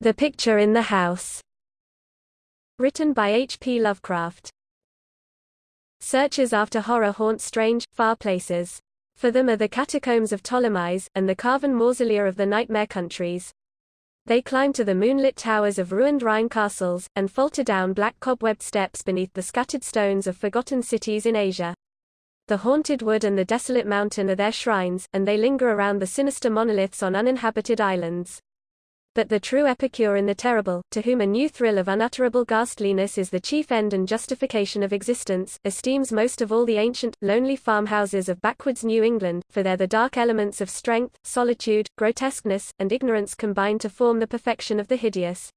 The Picture in the House. Written by H.P. Lovecraft. Searchers after horror haunt strange, far places. For them are the catacombs of Ptolemais, and the carven mausolea of the nightmare countries. They climb to the moonlit towers of ruined Rhine castles, and falter down black cobwebbed steps beneath the scattered stones of forgotten cities in Asia. The haunted wood and the desolate mountain are their shrines, and they linger around the sinister monoliths on uninhabited islands. But the true epicure in the terrible, to whom a new thrill of unutterable ghastliness is the chief end and justification of existence, esteems most of all the ancient, lonely farmhouses of backwoods New England, for there the dark elements of strength, solitude, grotesqueness, and ignorance combine to form the perfection of the hideous.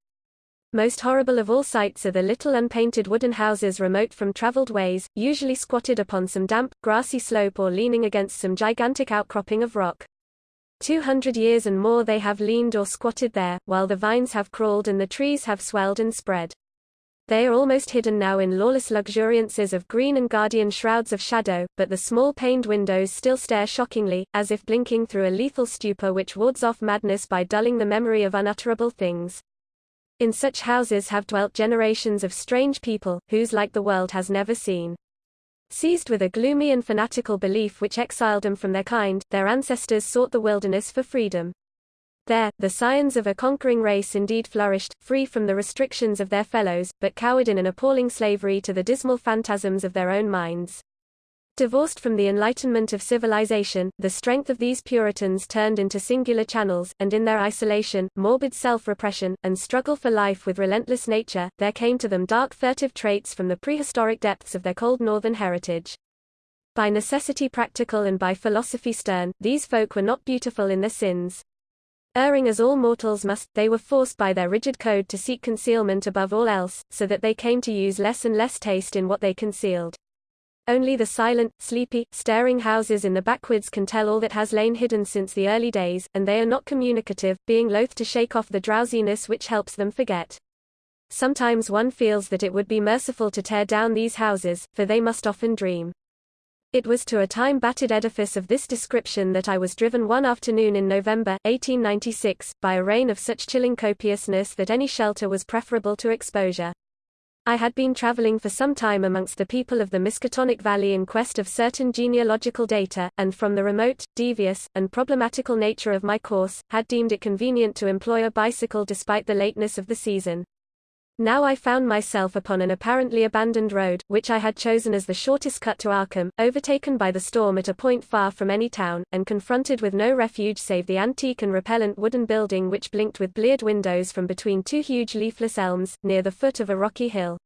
Most horrible of all sights are the little unpainted wooden houses remote from traveled ways, usually squatted upon some damp, grassy slope or leaning against some gigantic outcropping of rock. 200 years and more they have leaned or squatted there, while the vines have crawled and the trees have swelled and spread. They are almost hidden now in lawless luxuriances of green and guardian shrouds of shadow, but the small paned windows still stare shockingly, as if blinking through a lethal stupor which wards off madness by dulling the memory of unutterable things. In such houses have dwelt generations of strange people, whose like the world has never seen. Seized with a gloomy and fanatical belief which exiled them from their kind, their ancestors sought the wilderness for freedom. There, the scions of a conquering race indeed flourished, free from the restrictions of their fellows, but cowered in an appalling slavery to the dismal phantasms of their own minds. Divorced from the enlightenment of civilization, the strength of these Puritans turned into singular channels, and in their isolation, morbid self-repression, and struggle for life with relentless nature, there came to them dark furtive traits from the prehistoric depths of their cold northern heritage. By necessity practical and by philosophy stern, these folk were not beautiful in their sins. Erring as all mortals must, they were forced by their rigid code to seek concealment above all else, so that they came to use less and less taste in what they concealed. Only the silent, sleepy, staring houses in the backwoods can tell all that has lain hidden since the early days, and they are not communicative, being loath to shake off the drowsiness which helps them forget. Sometimes one feels that it would be merciful to tear down these houses, for they must often dream. It was to a time-battered edifice of this description that I was driven one afternoon in November, 1896, by a rain of such chilling copiousness that any shelter was preferable to exposure. I had been traveling for some time amongst the people of the Miskatonic Valley in quest of certain genealogical data, and from the remote, devious, and problematical nature of my course, had deemed it convenient to employ a bicycle despite the lateness of the season. Now I found myself upon an apparently abandoned road, which I had chosen as the shortest cut to Arkham, overtaken by the storm at a point far from any town, and confronted with no refuge save the antique and repellent wooden building which blinked with bleared windows from between two huge leafless elms, near the foot of a rocky hill.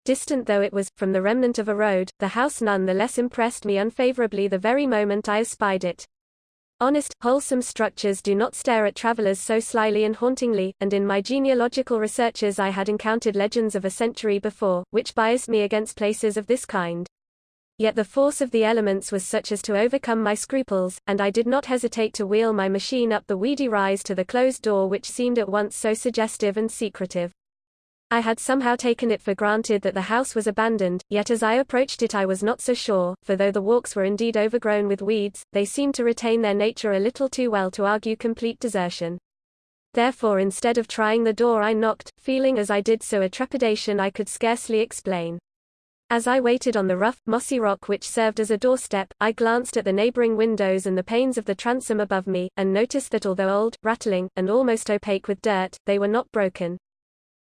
Distant though it was, from the remnant of a road, the house none the less impressed me unfavorably the very moment I espied it. Honest, wholesome structures do not stare at travelers so slyly and hauntingly, and in my genealogical researches I had encountered legends of a century before, which biased me against places of this kind. Yet the force of the elements was such as to overcome my scruples, and I did not hesitate to wheel my machine up the weedy rise to the closed door which seemed at once so suggestive and secretive. I had somehow taken it for granted that the house was abandoned, yet as I approached it I was not so sure, for though the walks were indeed overgrown with weeds, they seemed to retain their nature a little too well to argue complete desertion. Therefore instead of trying the door I knocked, feeling as I did so a trepidation I could scarcely explain. As I waited on the rough, mossy rock which served as a doorstep, I glanced at the neighboring windows and the panes of the transom above me, and noticed that although old, rattling, and almost opaque with dirt, they were not broken.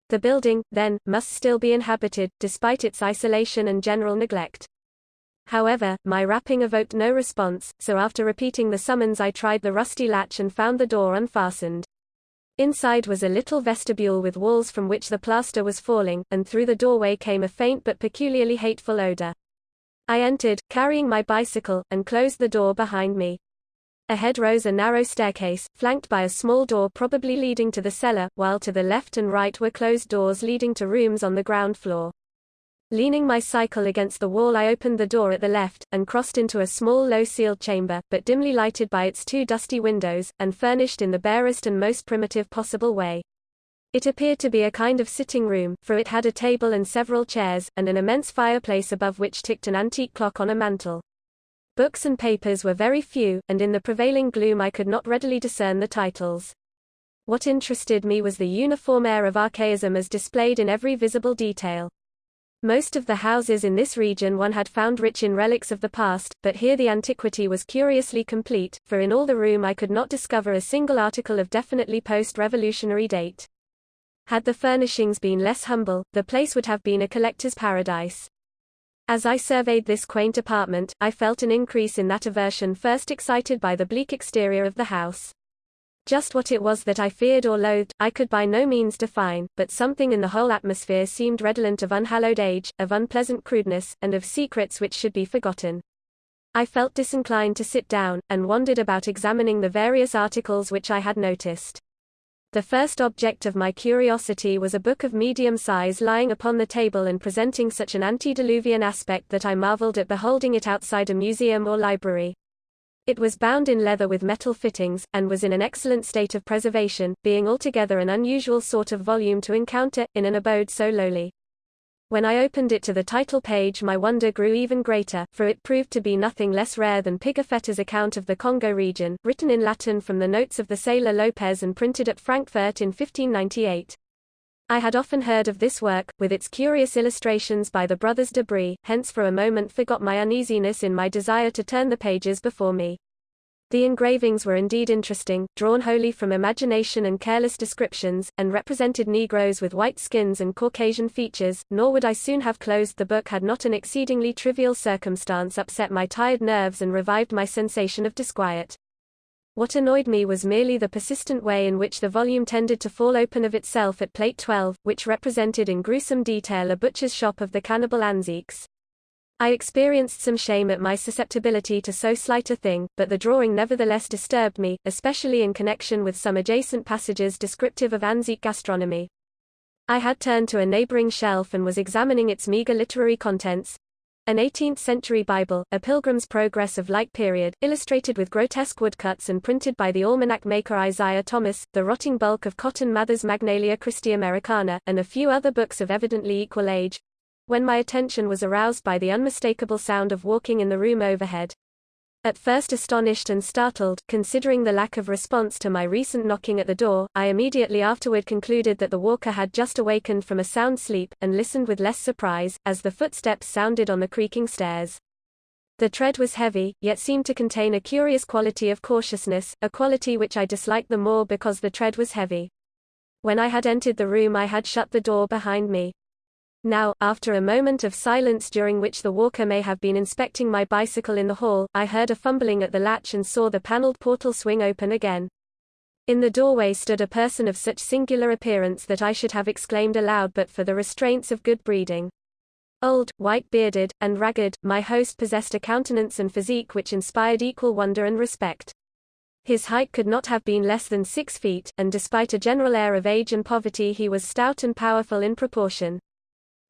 The building, then, must still be inhabited, despite its isolation and general neglect. However, my rapping evoked no response, so after repeating the summons I tried the rusty latch and found the door unfastened. Inside was a little vestibule with walls from which the plaster was falling, and through the doorway came a faint but peculiarly hateful odor. I entered, carrying my bicycle, and closed the door behind me. Ahead rose a narrow staircase, flanked by a small door probably leading to the cellar, while to the left and right were closed doors leading to rooms on the ground floor. Leaning my cycle against the wall I opened the door at the left, and crossed into a small low-ceiled chamber, but dimly lighted by its two dusty windows, and furnished in the barest and most primitive possible way. It appeared to be a kind of sitting room, for it had a table and several chairs, and an immense fireplace above which ticked an antique clock on a mantel. Books and papers were very few, and in the prevailing gloom I could not readily discern the titles. What interested me was the uniform air of archaism as displayed in every visible detail. Most of the houses in this region one had found rich in relics of the past, but here the antiquity was curiously complete, for in all the room I could not discover a single article of definitely post-revolutionary date. Had the furnishings been less humble, the place would have been a collector's paradise. As I surveyed this quaint apartment, I felt an increase in that aversion first excited by the bleak exterior of the house. Just what it was that I feared or loathed, I could by no means define, but something in the whole atmosphere seemed redolent of unhallowed age, of unpleasant crudeness, and of secrets which should be forgotten. I felt disinclined to sit down, and wandered about examining the various articles which I had noticed. The first object of my curiosity was a book of medium size lying upon the table and presenting such an antediluvian aspect that I marveled at beholding it outside a museum or library. It was bound in leather with metal fittings, and was in an excellent state of preservation, being altogether an unusual sort of volume to encounter, in an abode so lowly. When I opened it to the title page my wonder grew even greater, for it proved to be nothing less rare than Pigafetta's account of the Congo region, written in Latin from the notes of the sailor Lopez and printed at Frankfurt in 1598. I had often heard of this work, with its curious illustrations by the brothers de Brie, hence for a moment forgot my uneasiness in my desire to turn the pages before me. The engravings were indeed interesting, drawn wholly from imagination and careless descriptions, and represented Negroes with white skins and Caucasian features, nor would I soon have closed the book had not an exceedingly trivial circumstance upset my tired nerves and revived my sensation of disquiet. What annoyed me was merely the persistent way in which the volume tended to fall open of itself at plate 12, which represented in gruesome detail a butcher's shop of the cannibal Anziques. I experienced some shame at my susceptibility to so slight a thing, but the drawing nevertheless disturbed me, especially in connection with some adjacent passages descriptive of Anzique gastronomy. I had turned to a neighboring shelf and was examining its meager literary contents. An 18th-century Bible, a Pilgrim's Progress of like period, illustrated with grotesque woodcuts and printed by the almanac maker Isaiah Thomas, the rotting bulk of Cotton Mather's Magnalia Christi Americana, and a few other books of evidently equal age, when my attention was aroused by the unmistakable sound of walking in the room overhead. At first astonished and startled, considering the lack of response to my recent knocking at the door, I immediately afterward concluded that the walker had just awakened from a sound sleep, and listened with less surprise, as the footsteps sounded on the creaking stairs. The tread was heavy, yet seemed to contain a curious quality of cautiousness, a quality which I disliked the more because the tread was heavy. When I had entered the room I had shut the door behind me. Now, after a moment of silence during which the walker may have been inspecting my bicycle in the hall, I heard a fumbling at the latch and saw the paneled portal swing open again. In the doorway stood a person of such singular appearance that I should have exclaimed aloud but for the restraints of good breeding. Old, white-bearded, and ragged, my host possessed a countenance and physique which inspired equal wonder and respect. His height could not have been less than 6 feet, and despite a general air of age and poverty he was stout and powerful in proportion.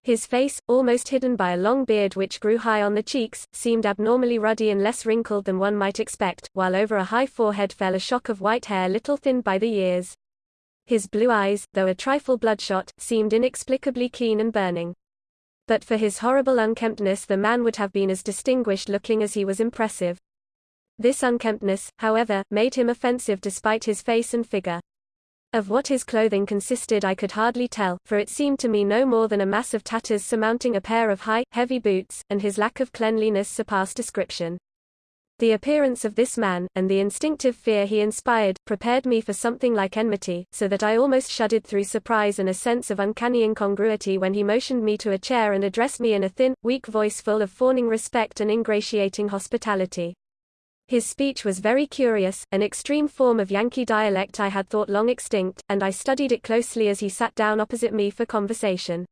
His face, almost hidden by a long beard which grew high on the cheeks, seemed abnormally ruddy and less wrinkled than one might expect, while over a high forehead fell a shock of white hair little thinned by the years. His blue eyes, though a trifle bloodshot, seemed inexplicably keen and burning. But for his horrible unkemptness the man would have been as distinguished-looking as he was impressive. This unkemptness, however, made him offensive despite his face and figure. Of what his clothing consisted I could hardly tell, for it seemed to me no more than a mass of tatters surmounting a pair of high, heavy boots, and his lack of cleanliness surpassed description. The appearance of this man, and the instinctive fear he inspired, prepared me for something like enmity, so that I almost shuddered through surprise and a sense of uncanny incongruity when he motioned me to a chair and addressed me in a thin, weak voice full of fawning respect and ingratiating hospitality. His speech was very curious, an extreme form of Yankee dialect I had thought long extinct, and I studied it closely as he sat down opposite me for conversation.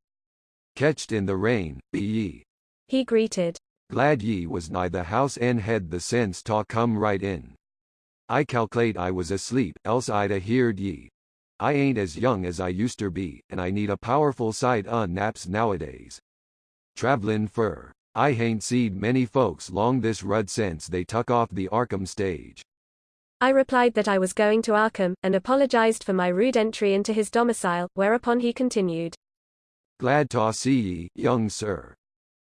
"Catched in the rain, be ye?" he greeted. "Glad ye was nigh the house and had the sense to come right in. I calclate I was asleep, else I'd a heard ye. I ain't as young as I uster be, and I need a powerful sight naps nowadays. Travelin' fur. I hain't seed many folks long this rud since they tuck off the Arkham stage." I replied that I was going to Arkham, and apologized for my rude entry into his domicile, whereupon he continued. "Glad to see ye, young sir.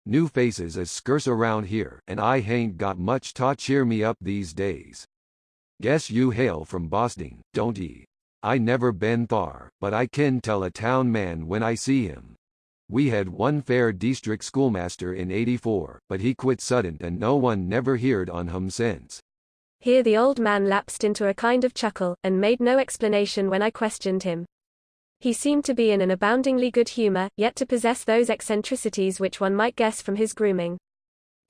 New faces is scarce around here, and I hain't got much to cheer me up these days. Guess you hail from Boston, don't ye?" I never been thar, but I can tell a town man when I see him. We had one fair district schoolmaster in '84, but he quit suddent and no one never heard on him since. Here the old man lapsed into a kind of chuckle, and made no explanation when I questioned him. He seemed to be in an aboundingly good humor, yet to possess those eccentricities which one might guess from his grooming.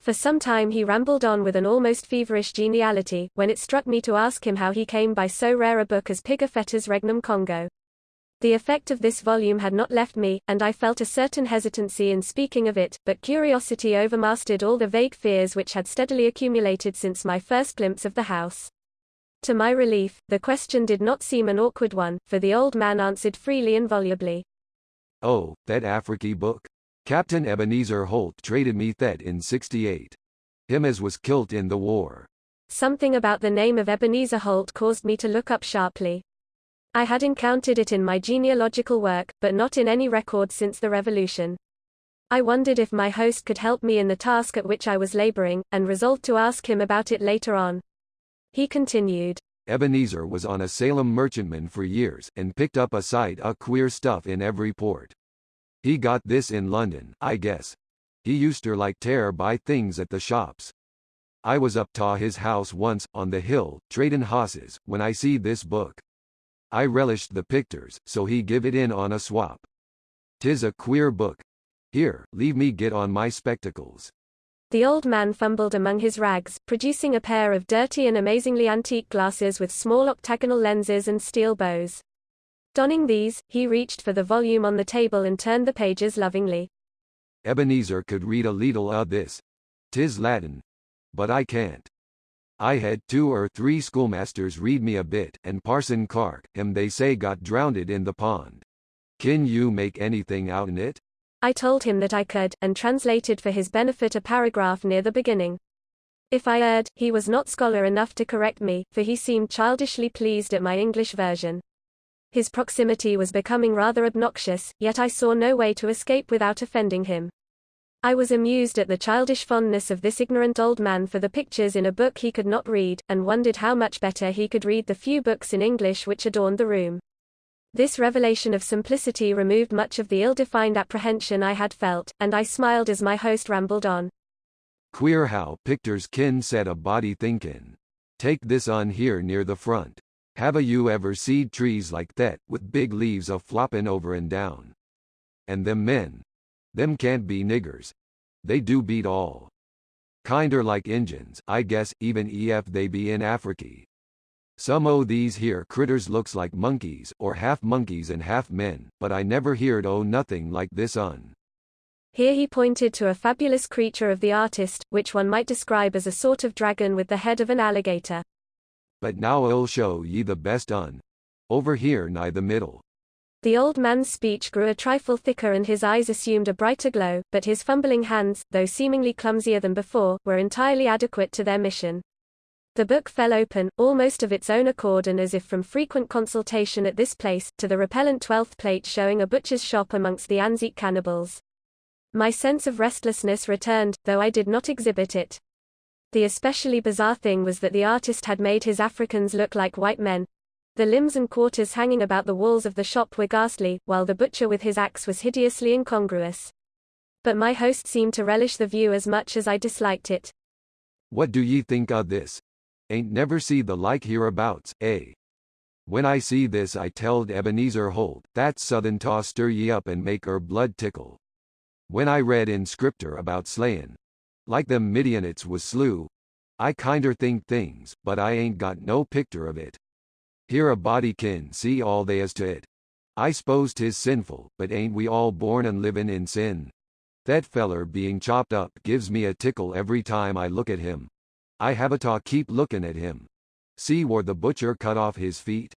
For some time he rambled on with an almost feverish geniality, when it struck me to ask him how he came by so rare a book as Pigafetta's Regnum Congo. The effect of this volume had not left me, and I felt a certain hesitancy in speaking of it, but curiosity overmastered all the vague fears which had steadily accumulated since my first glimpse of the house. To my relief, the question did not seem an awkward one, for the old man answered freely and volubly. Oh, that Afriky book? Captain Ebenezer Holt traded me that in '68. Him as was kilt in the war. Something about the name of Ebenezer Holt caused me to look up sharply. I had encountered it in my genealogical work, but not in any record since the Revolution. I wondered if my host could help me in the task at which I was laboring, and resolved to ask him about it later on. He continued. Ebenezer was on a Salem merchantman for years, and picked up a sight o' queer stuff in every port. He got this in London, I guess. He useter like tear buy things at the shops. I was up to his house once, on the hill, tradin' hosses, when I see this book. I relished the pictures, so he give it in on a swap. 'Tis a queer book. Here, leave me get on my spectacles. The old man fumbled among his rags, producing a pair of dirty and amazingly antique glasses with small octagonal lenses and steel bows. Donning these, he reached for the volume on the table and turned the pages lovingly. Ebenezer could read a leetle o' this. 'Tis Latin. But I can't. I had 2 or 3 schoolmasters read me a bit, and Parson Clark, him they say got drowned in the pond. Can you make anything out'n it? I told him that I could, and translated for his benefit a paragraph near the beginning. If I erred, he was not scholar enough to correct me, for he seemed childishly pleased at my English version. His proximity was becoming rather obnoxious, yet I saw no way to escape without offending him. I was amused at the childish fondness of this ignorant old man for the pictures in a book he could not read, and wondered how much better he could read the few books in English which adorned the room. This revelation of simplicity removed much of the ill-defined apprehension I had felt, and I smiled as my host rambled on. Queer how pictures kin set a body thinkin'. Take this on here near the front. Have you ever seed trees like that, with big leaves a-floppin' over and down? And them men. Them can't be niggers. They do beat all. Kinder like Injuns, I guess, even ef they be in Afriky. Some o' these here critters looks like monkeys, or half monkeys and half men, but I never heard o' nothing like this un. Here he pointed to a fabulous creature of the artist, which one might describe as a sort of dragon with the head of an alligator. But now I'll show ye the best un. Over here nigh the middle. The old man's speech grew a trifle thicker and his eyes assumed a brighter glow, but his fumbling hands, though seemingly clumsier than before, were entirely adequate to their mission. The book fell open, almost of its own accord and as if from frequent consultation at this place, to the repellent 12th plate showing a butcher's shop amongst the Anzique cannibals. My sense of restlessness returned, though I did not exhibit it. The especially bizarre thing was that the artist had made his Africans look like white men. The limbs and quarters hanging about the walls of the shop were ghastly, while the butcher with his axe was hideously incongruous. But my host seemed to relish the view as much as I disliked it. What do ye think o' this? Ain't never see the like hereabouts, eh? When I see this I telled Ebenezer Holt, that's southern to stir ye up and make blood tickle. When I read in scripter about slayin', like them Midianites was slew, I kinder think things, but I ain't got no picter of it. Here a body kin see all they is to it. I s'pose 'tis sinful, but ain't we all born and livin' in sin? That feller being chopped up gives me a tickle every time I look at him. I have to keep lookin' at him. See where the butcher cut off his feet?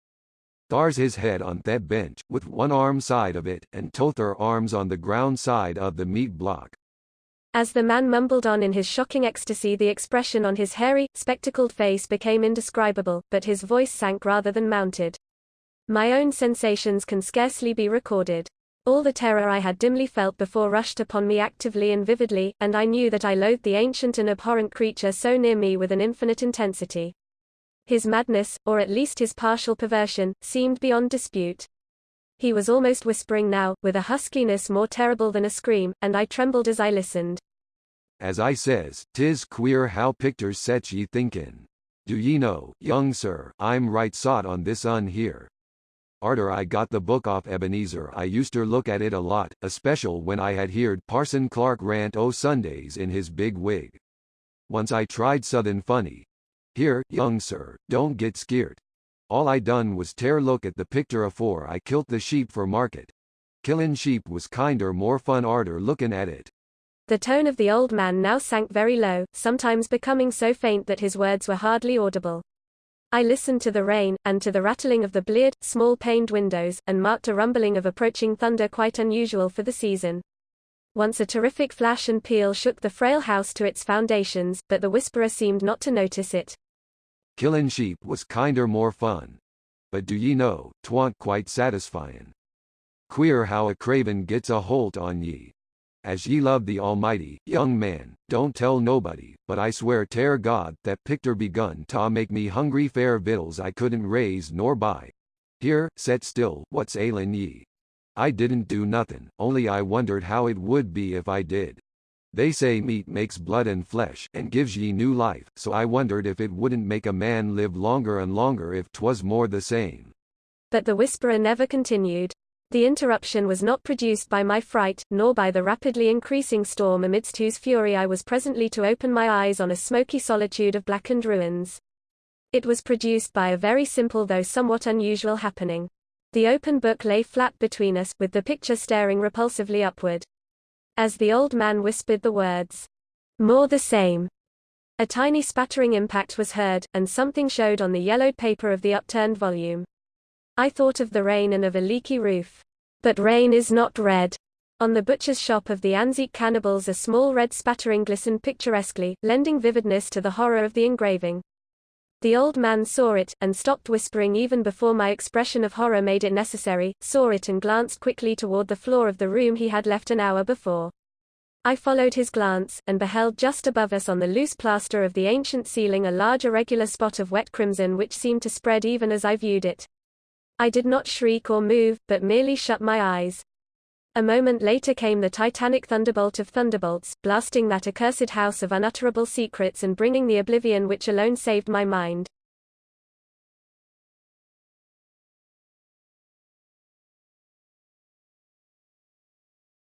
Thar's his head on that bench, with one arm side of it, and t'other arms on the ground side of the meat block. As the man mumbled on in his shocking ecstasy, the expression on his hairy, spectacled face became indescribable, but his voice sank rather than mounted. My own sensations can scarcely be recorded. All the terror I had dimly felt before rushed upon me actively and vividly, and I knew that I loathed the ancient and abhorrent creature so near me with an infinite intensity. His madness, or at least his partial perversion, seemed beyond dispute. He was almost whispering now, with a huskiness more terrible than a scream, and I trembled as I listened. As I says, 'tis queer how pictures sets ye thinkin'. Do ye know, young sir, I'm right sot on this un here. Arter I got the book off Ebenezer I uster look at it a lot, especial when I had heard Parson Clark rant o' Sundays in his big wig. Once I tried suthin' funny. Here, young sir, don't get skeert. All I done was tear look at the picture afore I kilt the sheep for market. Killin' sheep was kinder more fun arter lookin' at it. The tone of the old man now sank very low, sometimes becoming so faint that his words were hardly audible. I listened to the rain, and to the rattling of the bleared, small-paned windows, and marked a rumbling of approaching thunder quite unusual for the season. Once a terrific flash and peal shook the frail house to its foundations, but the whisperer seemed not to notice it. Killin' sheep was kinder more fun. But do ye know, 'twa'n't quite satisfyin'. Queer how a craven gets a holt on ye. As ye love the Almighty, young man, don't tell nobody, but I swear ter God, that picter begun ta make me hungry fair vittles I couldn't raise nor buy. Here, set still, what's ailin' ye? I didn't do nothin', only I wondered how it would be if I did. They say meat makes blood and flesh, and gives ye new life, so I wondered if it wouldn't make a man live longer and longer if 'twas more the same. But the whisperer never continued. The interruption was not produced by my fright, nor by the rapidly increasing storm amidst whose fury I was presently to open my eyes on a smoky solitude of blackened ruins. It was produced by a very simple though somewhat unusual happening. The open book lay flat between us, with the picture staring repulsively upward. As the old man whispered the words, "More the same," a tiny spattering impact was heard, and something showed on the yellowed paper of the upturned volume. I thought of the rain and of a leaky roof. But rain is not red. On the butcher's shop of the Anzique cannibals a small red spattering glistened picturesquely, lending vividness to the horror of the engraving. The old man saw it, and stopped whispering even before my expression of horror made it necessary, saw it and glanced quickly toward the floor of the room he had left an hour before. I followed his glance, and beheld just above us on the loose plaster of the ancient ceiling a large irregular spot of wet crimson which seemed to spread even as I viewed it. I did not shriek or move, but merely shut my eyes. A moment later came the titanic thunderbolt of thunderbolts, blasting that accursed house of unutterable secrets and bringing the oblivion which alone saved my mind.